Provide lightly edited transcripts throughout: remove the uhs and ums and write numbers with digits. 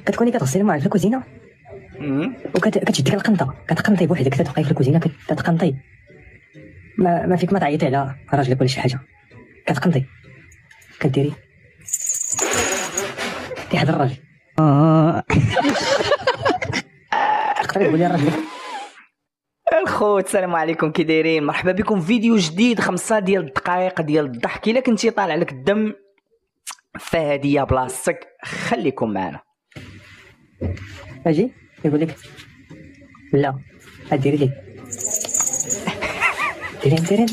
كتكوني كتغسلي الماء في الكوزينه وكتشدي القنطه كتقنطي بوحدك، كتبقاي في الكوزينه كتقنطي، ما فيك ما تعيطي على راجلك ولا شي حاجه، كتقنطي كديري هذا الراجل تقدري تقولي لراجلك الخوت السلام عليكم، كي دايرين؟ مرحبا بكم في فيديو جديد 5 ديال الدقائق ديال الضحك. الا كنتي طالع لك الدم فهاديه بلاصتك، خليكم معنا. اجي يقول لك لا ديري لي ديرين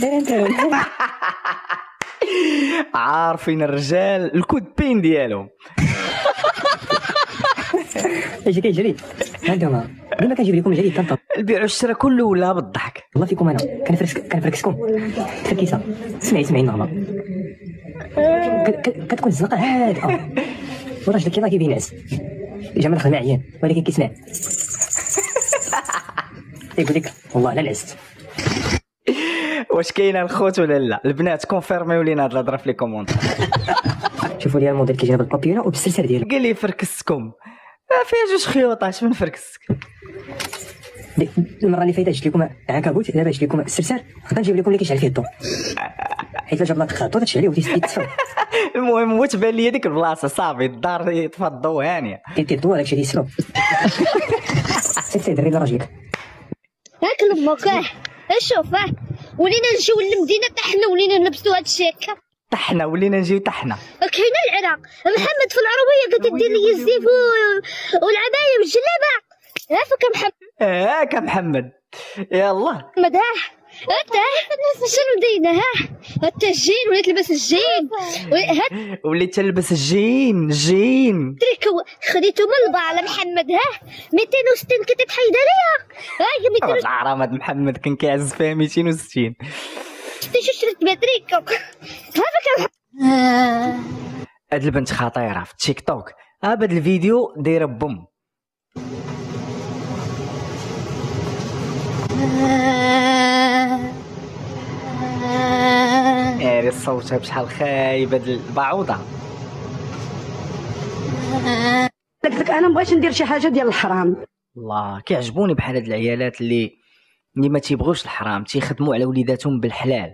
عارفين الرجال الكود بين ديالهم. اجي كيجري عندهم ديما كنجيب لكم جديد طنطا البيع والشراء كله ولا بالضحك. والله فيكم انا كنفركسكم تفكيسه. اسمعي نهار كتكون الزنقه هادئه وراجلك كيما كيبينعس جا من الخدمه عيان ولكن كيسمع يقول لك والله لا نعست. واش كاينه الخوت ولا لا؟ البنات كونفيرميو لينا هاد الهضره في لي كومونت. شوفوا لي الموديل كيجينا بالبابيونه وبالسلسله ديالو. قال لي فركسكم فيها جوج خيوطات من فركسك. المره اللي فاتت جبت لكم عنكبوت، دابا جبت لكم السرسال، غنجيب لكم اللي كيشعل فيه الضوء حيت جاب لك خاطو تشعليه وتيتصفى. المهم وتبان لي ديك البلاصه صافي الدار يطفى الضوء هانيه كيدير الضوء داكشي تيسلو. سير دري لراجلك هاك لمك شوف ولينا نجيو للمدينه طحنا ولينا نلبسوا هاد الشيكه طحنا ولينا نجيو طحنا. كاينه العراق محمد في العربيه قلت دير لي الزيف والعبايه والجلابه عافاك محمد. هاك محمد يلا محمد انت شنو دايره انت الجين وليت تلبس الجين وليت تلبس الجين تريكو خديتو من البار محمد 260 كنت تحيد عليا 260 العرام هاد محمد كان كيعز فيها 260 شريت باتريكو هذاك. هاد البنت خطيره في التيك توك. هاد الفيديو دايره بوم. عاري صوتها بشحال خايب هاد البعوضه. قلت انا مبغيتش ندير شي حاجه ديال الحرام. الله كيعجبوني بحال هاد العيالات اللي ما تيبغوش الحرام، تيخدموا على وليداتهم بالحلال.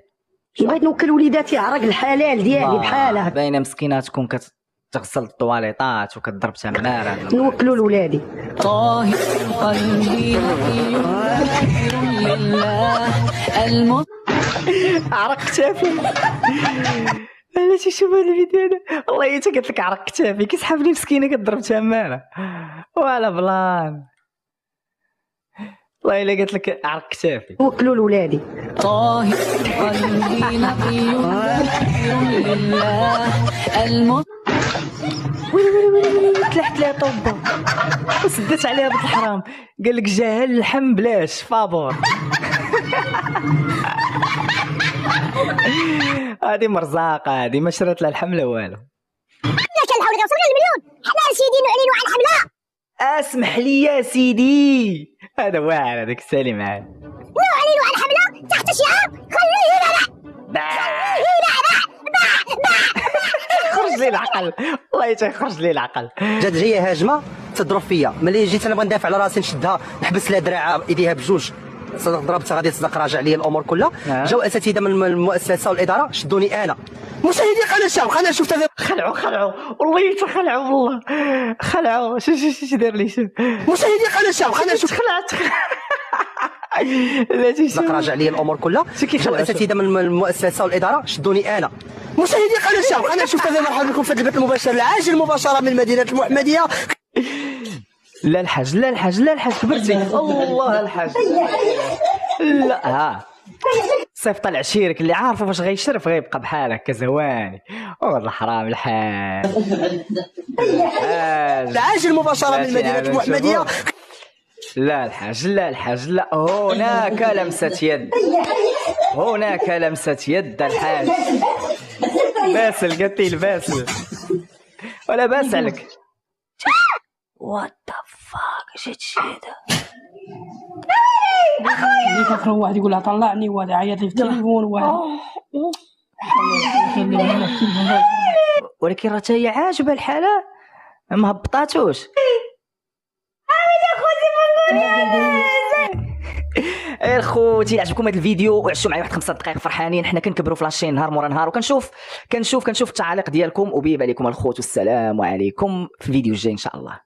بغيت نوكل وليداتي عرق الحلال ديالي بحالها. باينه مسكينه تكون كتغسل الطواليطات وكتضرب تماره. نوكلوا لولادي. طاهر قلبي لله عرق كتافي. انا تيشوف هذا الفيديو هذا والله حتى قالت لك عرق كتافي كيسحبني مسكينه كتضرب تماره وعلى بلان. والله الا قالت لك عرق كتافي. نوكلوا لولادي. طاهر قلبي نقي لله تلحت لها طوبه وسدت عليها بنت الحرام. قال لك جاهل اللحم بلاش فابور. هذه مرزاقه، هذه ما شرات لها اللحم لا والو. كنحاول نوصل للمليون حنا سيدي نعلنوا عن حمله. اسمح لي يا سيدي، هذا واعر هذاك السالي معاه. نعلنوا عن حمله تحت شعار خليه خرج لي العقل والله تيخرج لي العقل. جات جايه هاجمه تضرب فيا، ملي جيت انا بغا ندافع على راسي نشدها نحبس لها دراعها ايديها بجوج ضربتها غادي تصدق راجع لي الامور كلها. جاو اساتذه من المؤسسه والاداره شدوني انا. مشاهدي قناه الشعب انا شفت هذا خلعوا والله تخلعوا والله خلعوا. شوف دار لي شوف مشاهدي قناه الشعب انا شفت خلعت. لا تصدق راجع لي الامور كلها. جاو اساتذه من المؤسسه والاداره شدوني انا. مشاهدي قناه الشعب انا شفت هذا. مرحبا بكم في البث المباشر العاجل مباشره من مدينه المحمديه. لا الحاج كبرتي الله الحاج. لا صيفط العشيرك اللي عارفه فاش غيشرف غيبقى بحال هكا زواني. والله الحرام الحاج. العاجل مباشره من مدينه المحمديه. لا الحاج لا هناك لمسة يد الحاج. باسل قتيل باسل ولا باس عليك. وات ذا فاك جيت شيدا اخويا كيخرج واحد يقول لها طلعني وهذا عيط لي في التليفون ولكن راه هي عاجبه الحاله ما هبطاتوش. الخوتي عجبكم هذا الفيديو وعشتوا معايا واحد 5 دقائق فرحانين، حنا كنكبروا في لاشين نهار مورا نهار، وكنشوف التعاليق ديالكم، وبيب عليكم الخوت، والسلام عليكم في الفيديو الجاي ان شاء الله.